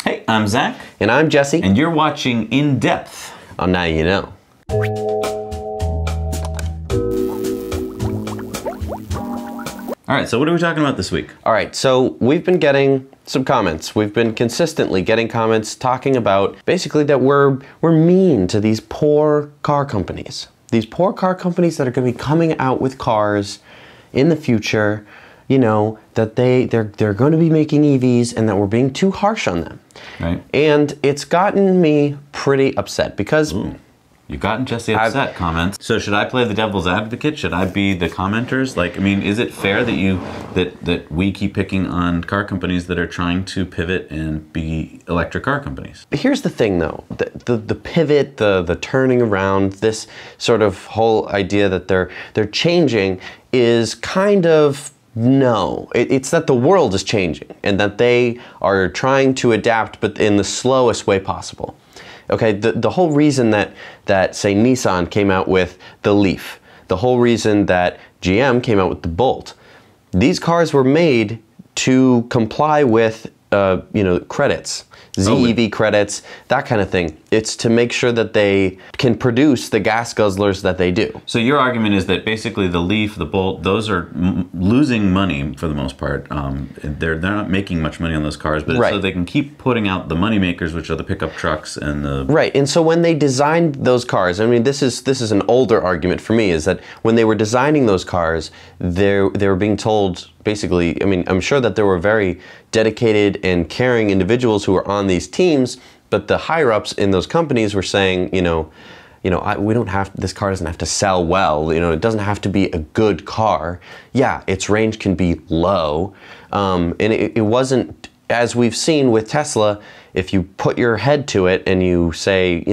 Hey, I'm Zach. And I'm Jesse. And you're watching In Depth. On Now You Know. All right, so what are we talking about this week? All right, so we've been getting some comments. We've been consistently getting comments talking about basically that we're mean to these poor car companies. These poor car companies that are going to be coming out with cars in the future, you know, that they're going to be making EVs and that we're being too harsh on them. Right. And it's gotten me pretty upset because... Ooh. You've gotten Jesse upset comments. So should I play the devil's advocate? Should I be the commenters? Like, I mean, is it fair that that we keep picking on car companies that are trying to pivot and be electric car companies? Here's the thing though, the pivot, the turning around, this sort of whole idea that they're changing is kind of no. It's that the world is changing and that they are trying to adapt, but in the slowest way possible. Okay, the whole reason that say Nissan came out with the Leaf, the whole reason that GM came out with the Bolt, these cars were made to comply with you know, credits, ZEV credits, that kind of thing. It's to make sure that they can produce the gas guzzlers that they do. So your argument is that basically the Leaf, the Bolt, those are losing money for the most part. They're not making much money on those cars, but right. So they can keep putting out the money makers, which are the pickup trucks and the... Right, and so when they designed those cars, I mean, this is an older argument for me, is that when they were designing those cars, they were being told, basically, I mean, I'm sure that there were very dedicated and caring individuals who were on these teams, but the higher-ups in those companies were saying, we don't have, this car doesn't have to sell well, it doesn't have to be a good car. Yeah, its range can be low, and it wasn't, as we've seen with Tesla, if you put your head to it and you say,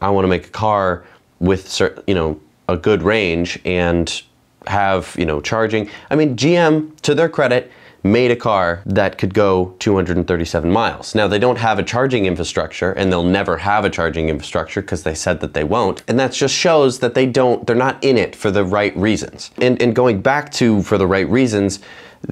I want to make a car with, a good range and have, charging. I mean, GM, to their credit, made a car that could go 237 miles. Now, they don't have a charging infrastructure, and they'll never have a charging infrastructure because they said that they won't. And that just shows that they're not in it for the right reasons. And going back to for the right reasons,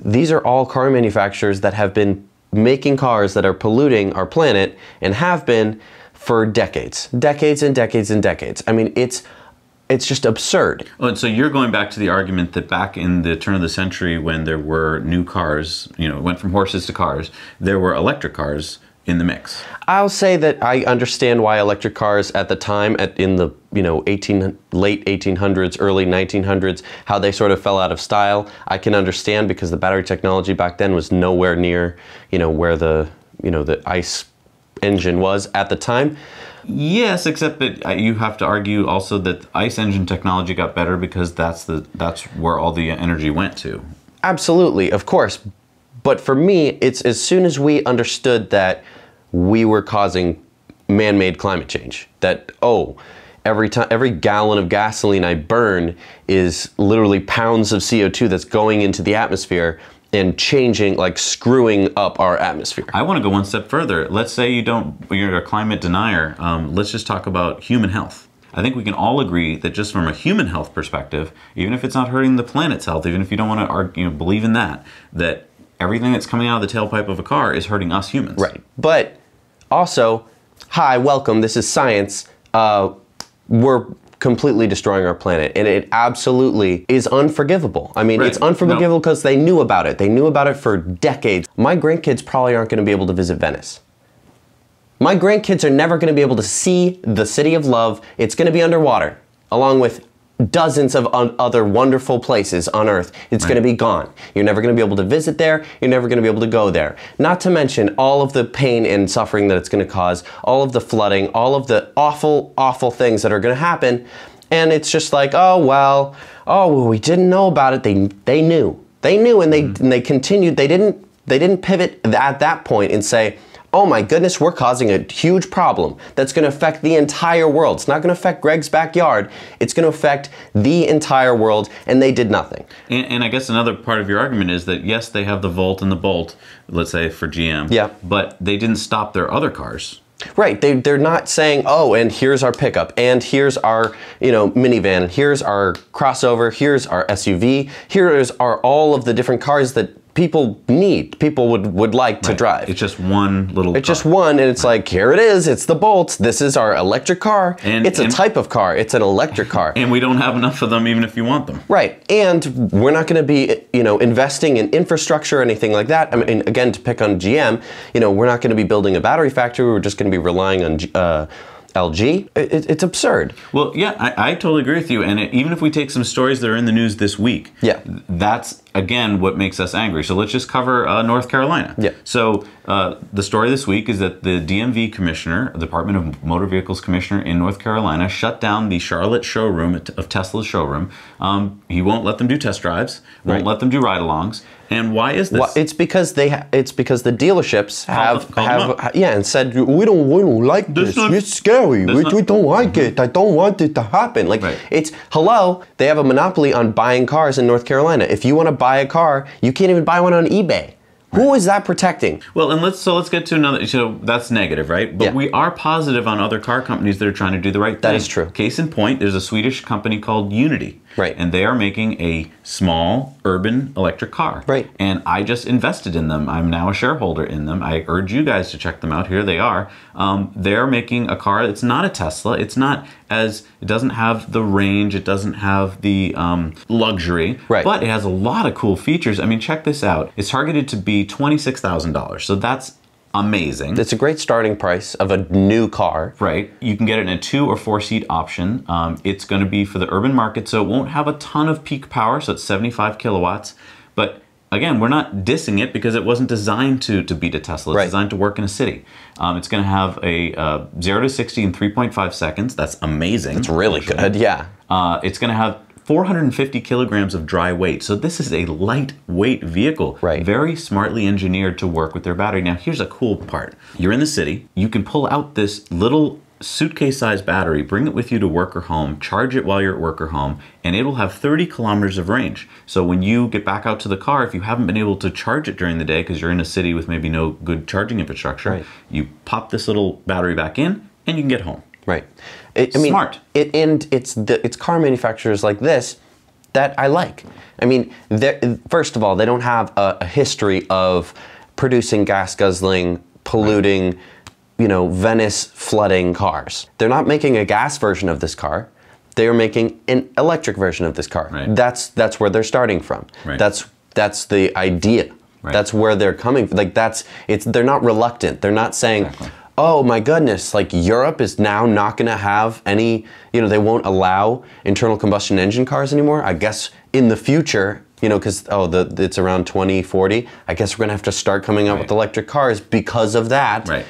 these are all car manufacturers that have been making cars that are polluting our planet and have been for decades. Decades and decades and decades. I mean, it's just absurd. Oh, and so you're going back to the argument that back in the turn of the century when there were new cars, it went from horses to cars, there were electric cars in the mix. I'll say that I understand why electric cars at the time, in the late 1800s, early 1900s, how they sort of fell out of style. I can understand because the battery technology back then was nowhere near, where the ICE engine was at the time. Yes, except that you have to argue also that ICE engine technology got better because that's where all the energy went to. Absolutely, of course. But for me, it's as soon as we understood that we were causing man-made climate change, that, every gallon of gasoline I burn is literally pounds of CO2 that's going into the atmosphere and changing, like screwing up our atmosphere. I want to go one step further. Let's say you're a climate denier. Let's just talk about human health. I think we can all agree that just from a human health perspective, even if it's not hurting the planet's health, even if you don't want to believe in that everything that's coming out of the tailpipe of a car is hurting us humans. Right. But also, hi, welcome, this is science. We're completely destroying our planet, and it absolutely is unforgivable. I mean, It's unforgivable because they knew about it. They knew about it for decades. My grandkids probably aren't going to be able to visit Venice. My grandkids are never going to be able to see the City of Love. It's going to be underwater, along with dozens of other wonderful places on Earth. It's going to be gone. You're never going to be able to visit there. You're never going to be able to go there. Not to mention all of the pain and suffering that it's going to cause, all of the flooding, all of the awful, awful things that are going to happen. And it's just like, well, we didn't know about it. They knew. They knew, and they continued. They didn't pivot at that point and say, oh my goodness, we're causing a huge problem that's going to affect the entire world. It's not going to affect Greg's backyard. It's going to affect the entire world, and they did nothing. And I guess another part of your argument is that, yes, they have the Volt and the Bolt, let's say, for GM. Yeah. But they didn't stop their other cars. Right, they're not saying, oh, and here's our pickup, and here's our, minivan, here's our crossover, here's our SUV, here's our all of the different cars that people need, people would like to drive. It's just one little car. It's just one, and it's like, here it is, it's the Bolt, this is our electric car. It's a type of car, it's an electric car. And we don't have enough of them even if you want them. Right, and we're not going to be, investing in infrastructure or anything like that. I mean, again, to pick on GM, we're not going to be building a battery factory, we're just going to be relying on LG. It's absurd. Well, yeah, I totally agree with you. And even if we take some stories that are in the news this week, that's, again, what makes us angry. So let's just cover North Carolina. Yeah. So the story this week is that the DMV commissioner, the Department of Motor Vehicles commissioner in North Carolina, shut down the Charlotte showroom of Tesla's showroom. He won't let them do test drives, won't let them do ride-alongs. And why is this? Well, it's because the dealerships have and said we don't like this. It's scary. We don't like it. I don't want it to happen. Like it's hello. They have a monopoly on buying cars in North Carolina. If you want to buy a car, you can't even buy one on eBay. Who is that protecting? Well, and let's get to another. So that's negative, right? But we are positive on other car companies that are trying to do the right thing. That is true. Case in point, there's a Swedish company called Unity. Right. And they are making a small urban electric car. Right. And I just invested in them. I'm now a shareholder in them. I urge you guys to check them out. Here they are. They're making a car that's not a Tesla. It doesn't have the range. It doesn't have the luxury. Right. But it has a lot of cool features. I mean, check this out. It's targeted to be $26,000. So that's amazing. It's a great starting price of a new car. Right. You can get it in a 2 or 4 seat option. It's going to be for the urban market, so it won't have a ton of peak power, so it's 75 kilowatts. But again, we're not dissing it because it wasn't designed to beat a Tesla. It's designed to work in a city. It's going to have a 0 to 60 in 3.5 seconds. That's amazing. That's really good, yeah. It's going to have 450 kilograms of dry weight. So this is a lightweight vehicle. Right. Very smartly engineered to work with their battery. Now, here's a cool part. You're in the city. You can pull out this little suitcase-sized battery, bring it with you to work or home, charge it while you're at work or home, and it'll have 30 kilometers of range. So when you get back out to the car, if you haven't been able to charge it during the day because you're in a city with maybe no good charging infrastructure, you pop this little battery back in and you can get home. Right. Smart. It's car manufacturers like this that I like. I mean, first of all, they don't have a history of producing gas-guzzling, polluting, Venice flooding cars. They're not making a gas version of this car. They are making an electric version of this car. Right. That's where they're starting from. Right. That's the idea. Right. That's where they're coming from. Like they're not reluctant. They're not saying, oh my goodness, like Europe is now not going to have any, they won't allow internal combustion engine cars anymore. I guess in the future, because it's around 2040, I guess we're going to have to start coming up with electric cars because of that. Right.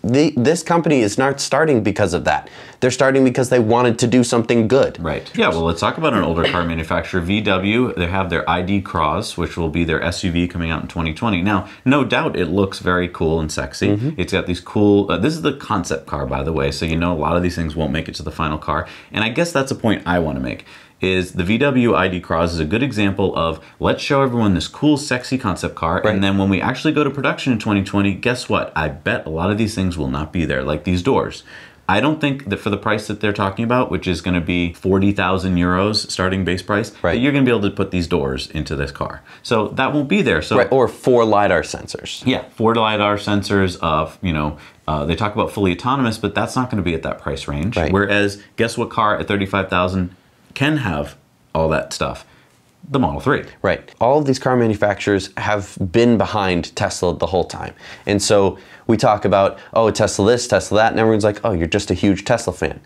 This company is not starting because of that. They're starting because they wanted to do something good. Right. Yeah, well, let's talk about an older car manufacturer, VW. They have their ID Cross, which will be their SUV coming out in 2020. Now, no doubt it looks very cool and sexy. It's got these cool, this is the concept car, by the way, so a lot of these things won't make it to the final car. And I guess that's a point I want to make. Is the VW ID Cross is a good example of let's show everyone this cool, sexy concept car, and then when we actually go to production in 2020, guess what? I bet a lot of these things will not be there, like these doors. I don't think that for the price that they're talking about, which is going to be 40,000 euros starting base price, that you're going to be able to put these doors into this car. So that won't be there. So or 4 LiDAR sensors. Yeah, 4 LiDAR sensors of, they talk about fully autonomous, but that's not going to be at that price range. Right. Whereas, guess what car at 35,000 can have all that stuff? The Model 3. Right. All of these car manufacturers have been behind Tesla the whole time. And so we talk about, oh, Tesla this, Tesla that, and everyone's like, oh, you're just a huge Tesla fan.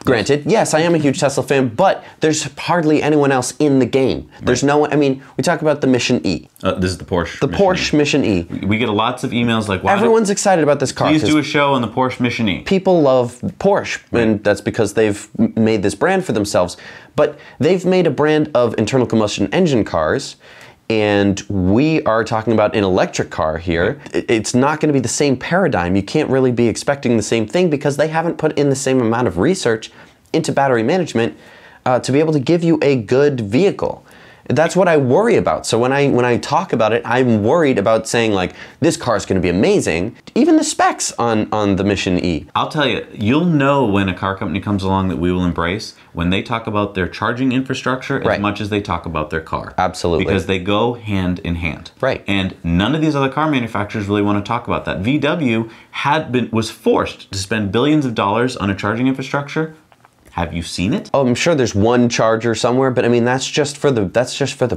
Granted, yes, I am a huge Tesla fan, but there's hardly anyone else in the game. There's no one, we talk about the Mission E. This is the Porsche. The Porsche Mission E. We get lots of emails like, why everyone's excited about this car. Please do a show on the Porsche Mission E. People love Porsche, and that's because they've made this brand for themselves. But they've made a brand of internal combustion engine cars, and we are talking about an electric car here. It's not going to be the same paradigm. You can't really be expecting the same thing because they haven't put in the same amount of research into battery management to be able to give you a good vehicle. That's what I worry about. So when I talk about it, I'm worried about saying like, this car is going to be amazing. Even the specs on the Mission E. I'll tell you, you'll know when a car company comes along that we will embrace when they talk about their charging infrastructure as much as they talk about their car. Absolutely. Because they go hand in hand. Right. And none of these other car manufacturers really want to talk about that. VW was forced to spend billions of dollars on a charging infrastructure. Have you seen it? Oh, I'm sure there's one charger somewhere, but I mean that's just for the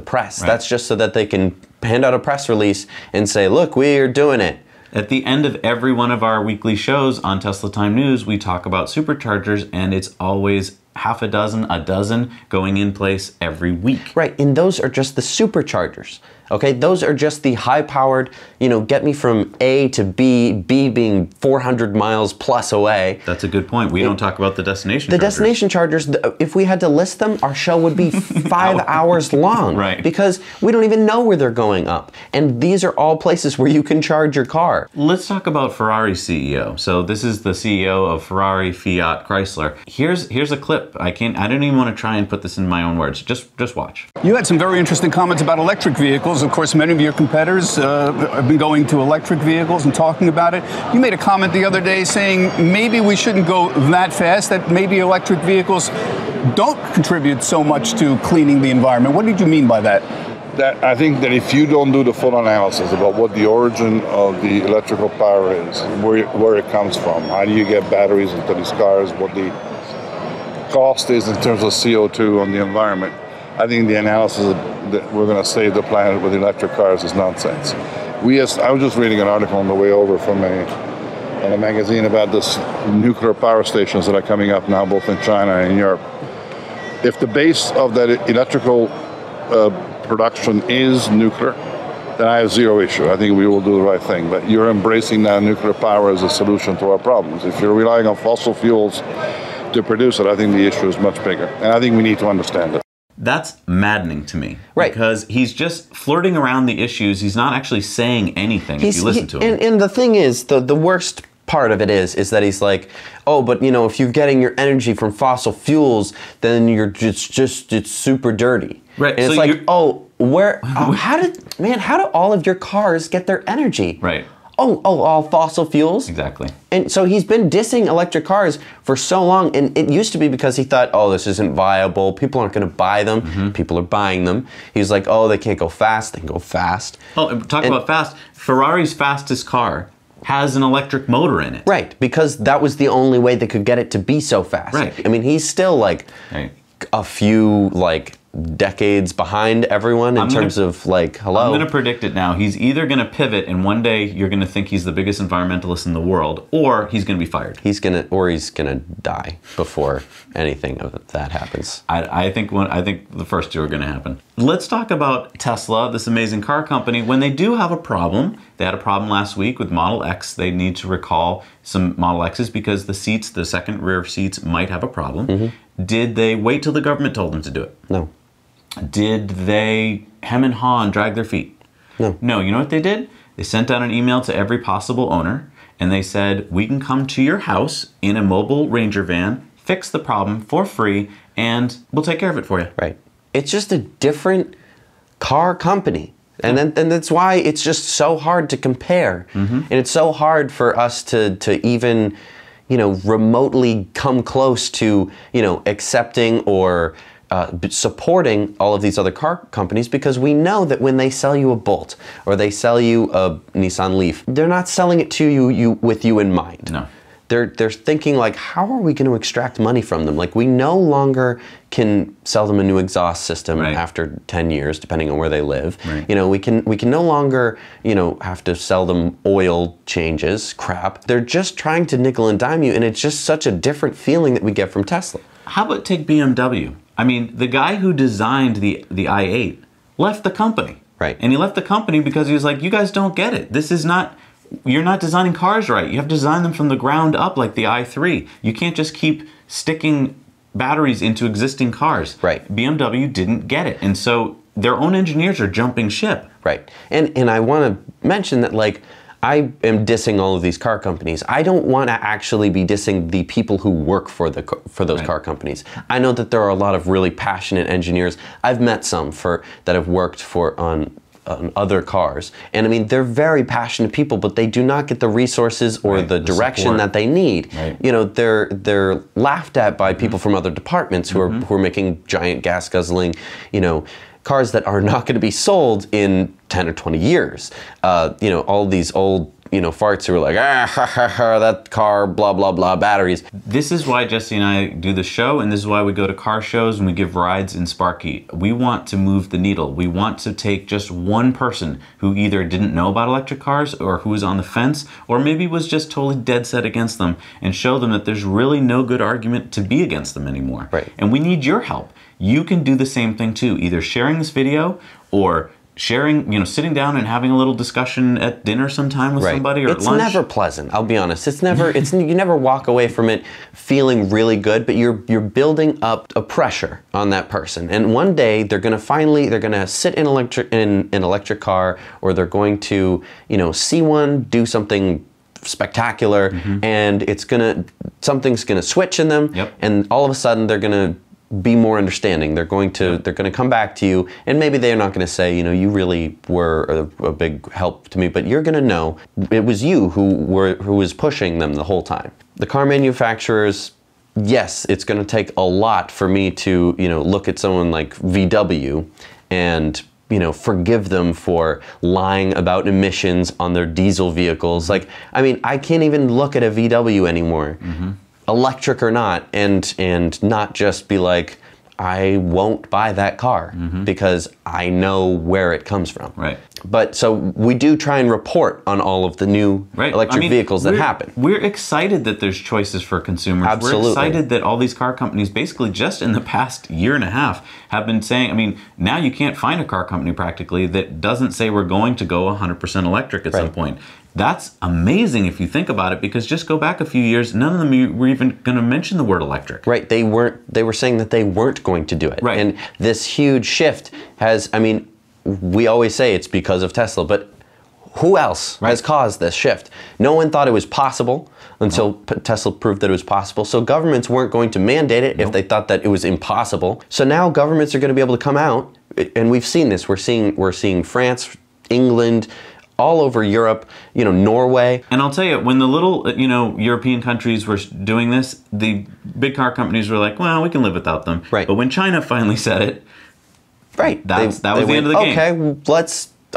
press. Right. That's just so that they can hand out a press release and say, "Look, we are doing it." At the end of every one of our weekly shows on Tesla Time News, we talk about superchargers, and it's always half a dozen going in place every week. Right, and those are just the superchargers. Okay, those are just the high-powered, get me from A to B, B being 400 miles plus away. That's a good point. We don't talk about the destination The chargers. destination chargers, if we had to list them, our show would be 5 hours long. Right. Because we don't even know where they're going up. And these are all places where you can charge your car. Let's talk about Ferrari's CEO. So this is the CEO of Ferrari, Fiat, Chrysler. Here's a clip. I don't even want to try and put this in my own words. Just watch. You had some very interesting comments about electric vehicles. Of course, many of your competitors have been going to electric vehicles and talking about it. You made a comment the other day saying maybe we shouldn't go that fast, that maybe electric vehicles don't contribute so much to cleaning the environment. What did you mean by that? That I think that if you don't do the full analysis about what the origin of the electrical power is, where it comes from, how do you get batteries into these cars, what the cost is in terms of CO2 on the environment, I think the analysis that we're going to save the planet with electric cars is nonsense. I was just reading an article on the way over from a magazine about this nuclear power stations that are coming up now, both in China and in Europe. If the base of that electrical production is nuclear, then I have zero issue. I think we will do the right thing. But you're embracing now nuclear power as a solution to our problems. If you're relying on fossil fuels to produce it, I think the issue is much bigger. And I think we need to understand it. That's maddening to me. Right. Because he's just flirting around the issues. He's not actually saying anything if you listen to him. And the thing is, the worst part of it is that he's like, oh, but if you're getting your energy from fossil fuels, then it's super dirty. Right. And so it's like, how do all of your cars get their energy? Right. Oh, all fossil fuels? Exactly. And so he's been dissing electric cars for so long, and it used to be because he thought, oh, this isn't viable, people aren't going to buy them, people are buying them. He's like, oh, they can't go fast, they can go fast. Oh, talk about fast. Ferrari's fastest car has an electric motor in it. Right, because that was the only way they could get it to be so fast. Right. I mean, he's still like a few decades behind everyone in terms of hello. I'm going to predict it now. He's either going to pivot and one day you're going to think he's the biggest environmentalist in the world, or he's going to be fired. He's going to die before anything of that happens. I think the first two are going to happen. Let's talk about Tesla, this amazing car company. When they do have a problem, they had a problem last week with Model X. They need to recall some Model X's because the seats, the second rear seats, might have a problem. Did they wait till the government told them to do it? No. Did they hem and haw and drag their feet? No. No, you know what they did? They sent out an email to every possible owner, and they said, we can come to your house in a mobile Ranger van, fix the problem for free, and we'll take care of it for you. Right. It's just a different car company. And that's why it's just so hard to compare. And it's so hard for us to even, remotely come close to, accepting or supporting all of these other car companies, because we know that when they sell you a Bolt or they sell you a Nissan Leaf, they're not selling it to you with you in mind. No. They're thinking how are we going to extract money from them? We no longer can sell them a new exhaust system after 10 years, depending on where they live. Right. We can no longer, have to sell them oil changes, crap. They're just trying to nickel and dime you, and it's just such a different feeling that we get from Tesla. How about take BMW? I mean, the guy who designed the i8 left the company. Right. And he left the company because he was like, you guys don't get it. This is not, you're not designing cars right. You have to design them from the ground up like the i3. You can't just keep sticking batteries into existing cars. Right. BMW didn't get it. And so their own engineers are jumping ship. Right. And I want to mention that I am dissing all of these car companies. I don't want to actually be dissing the people who work for those car companies. I know that there are a lot of really passionate engineers. I've met some that have worked on other cars, and I mean, they're very passionate people, but they do not get the resources or the direction support that they need. Right. You know, they're laughed at by people from other departments who are making giant gas guzzling, you know, cars that are not going to be sold in 10 or 20 years. You know, all these old, you know, farts who are like, that car, blah, blah, blah, batteries. This is why Jesse and I do the show, and this is why we go to car shows and we give rides in Sparky. We want to move the needle. We want to take just one person who either didn't know about electric cars or who was on the fence, or maybe was just totally dead set against them, and show them that there's really no good argument to be against them anymore. Right. And we need your help. You can do the same thing too, either sharing this video or sharing, you know, sitting down and having a little discussion at dinner sometime with somebody or at lunch. It's never pleasant, I'll be honest. It's never, you never walk away from it feeling really good, but you're building up a pressure on that person. And one day they're gonna sit in an electric car, or they're going to, you know, see one do something spectacular, and something's gonna switch in them, and all of a sudden they're gonna be more understanding. They're going to come back to you, and maybe they're not going to say, you know, you really were a big help to me, but you're going to know it was you who was pushing them the whole time. The car manufacturers, yes, it's going to take a lot for me to, you know, look at someone like VW and, you know, forgive them for lying about emissions on their diesel vehicles. Like, I mean, I can't even look at a VW anymore, electric or not, and not just be like, I won't buy that car because I know where it comes from. Right. But so we do try and report on all of the new electric vehicles that happen. We're excited that there's choices for consumers. Absolutely. We're excited that all these car companies, basically just in the past year and a half, have been saying, I mean, now you can't find a car company practically that doesn't say we're going to go 100% electric at some point. That's amazing if you think about it, because just go back a few years, none of them were even going to mention the word electric. Right, they were saying that they weren't going to do it. Right. And this huge shift has, I mean, we always say it's because of Tesla, but who else has caused this shift? No one thought it was possible until Tesla proved that it was possible. So governments weren't going to mandate it if they thought that it was impossible. So now governments are going to be able to come out, and we've seen this. We're seeing France, England, all over Europe, you know, Norway. And I'll tell you, when the little, you know, European countries were doing this, the big car companies were like, well, we can live without them. Right. But when China finally said it, that was the end of the game.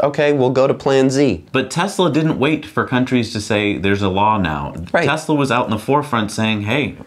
Okay, we'll go to plan Z. But Tesla didn't wait for countries to say there's a law now. Tesla was out in the forefront saying, hey,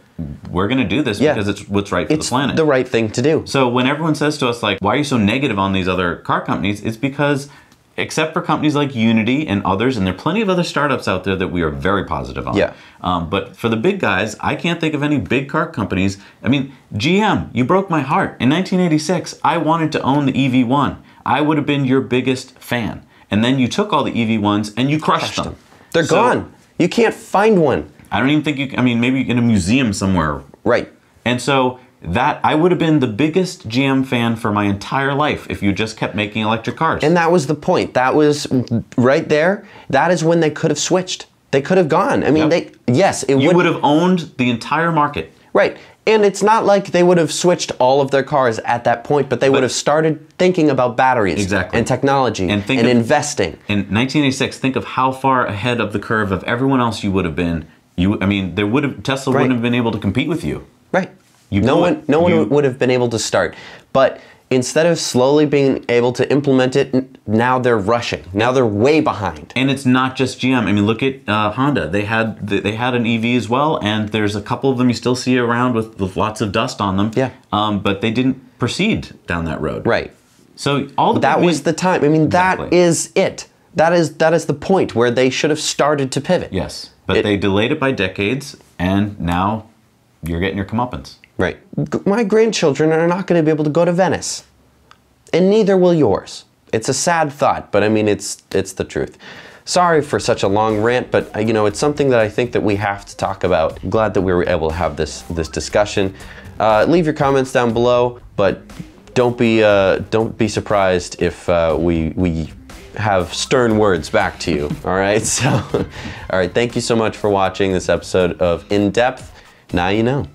we're going to do this because it's what's right for the planet. It's the right thing to do. So when everyone says to us, like, why are you so negative on these other car companies? It's because, except for companies like Unity and others, and there are plenty of other startups out there that we are very positive on. Yeah. But for the big guys, I can't think of any big car companies. I mean, GM, you broke my heart. In 1986, I wanted to own the EV1. I would have been your biggest fan. And then you took all the EV1s and you crushed them. They're gone. You can't find one. I don't even think you, I mean, maybe in a museum somewhere. Right. And so that, I would have been the biggest GM fan for my entire life if you just kept making electric cars. And that was the point. That was right there. That is when they could have switched. They could have gone. I mean, you would have owned the entire market. Right. And it's not like they would have switched all of their cars at that point, but they would have started thinking about batteries and technology and investing. In 1986, think of how far ahead of the curve of everyone else you would have been. I mean, Tesla wouldn't have been able to compete with you. Right. No one would have been able to start. But instead of slowly being able to implement it, now they're rushing. Now they're way behind. And it's not just GM. I mean, look at Honda. They had an EV as well, and there's a couple of them you still see around with lots of dust on them. Yeah. But they didn't proceed down that road. Right. So all that was the time. I mean, that is it. That is the point where they should have started to pivot. Yes. But they delayed it by decades, and now you're getting your comeuppance. Right. My grandchildren are not going to be able to go to Venice. And neither will yours. It's a sad thought, but I mean, it's the truth. Sorry for such a long rant, but you know, it's something that I think that we have to talk about. I'm glad that we were able to have this discussion. Leave your comments down below, but don't be surprised if we have stern words back to you. All right, so, all right, thank you so much for watching this episode of In Depth. Now you know.